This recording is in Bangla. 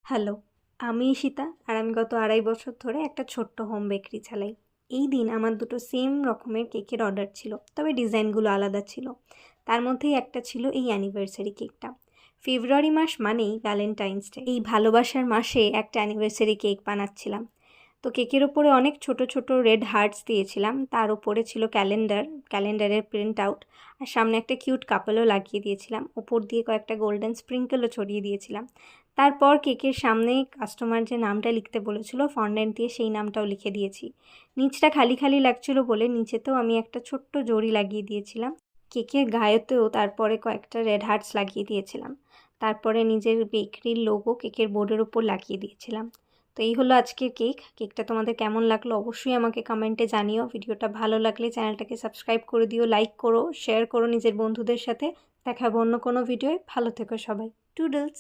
হ্যালো, আমি ঈশিতা আর আমি গত ২.৫ বছর ধরে একটা ছোট্ট হোম বেকারি চালাই। এই দিন আমার দুটো সেম রকমের কেকের অর্ডার ছিল, তবে ডিজাইনগুলো আলাদা ছিল। তার মধ্যেই একটা ছিল এই অ্যানিভার্সারি কেকটা। ফেব্রুয়ারি মাস মানেই ভ্যালেন্টাইন্স ডে। এই ভালোবাসার মাসে একটা অ্যানিভার্সারি কেক বানাচ্ছিলাম। তো কেকের ওপরে অনেক ছোট ছোট রেড হার্টস দিয়েছিলাম, তার উপরে ছিল ক্যালেন্ডারের প্রিন্ট আউট, আর সামনে একটা কিউট কাপলও লাগিয়ে দিয়েছিলাম। ওপর দিয়ে কয়েকটা গোল্ডেন স্প্রিঙ্কেলও ছড়িয়ে দিয়েছিলাম। তারপর কেকের সামনে কাস্টমার যে নামটা লিখতে বলেছিল ফন্ডেন্ট দিয়ে, সেই নামটাও লিখে দিয়েছি। নিচটা খালি খালি লাগছিল বলে নিচেতেও আমি একটা ছোট্ট জরি লাগিয়ে দিয়েছিলাম। কেকের গায়েতেও তারপরে কয়েকটা রেড হার্টস লাগিয়ে দিয়েছিলাম। তারপরে নিজের বেকারির লোগো কেকের বোর্ডের ওপর লাগিয়ে দিয়েছিলাম। তো এই হলো আজকের কেকটা তোমাদের কেমন লাগলো অবশ্যই আমাকে কমেন্টে জানিও। ভিডিওটা ভালো লাগলে চ্যানেলটাকে সাবস্ক্রাইব করে দিও, লাইক করো, শেয়ার করো নিজের বন্ধুদের সাথে। দেখা হবে অন্য কোনো ভিডিওয়। ভালো থেকো সবাই। টুডলস।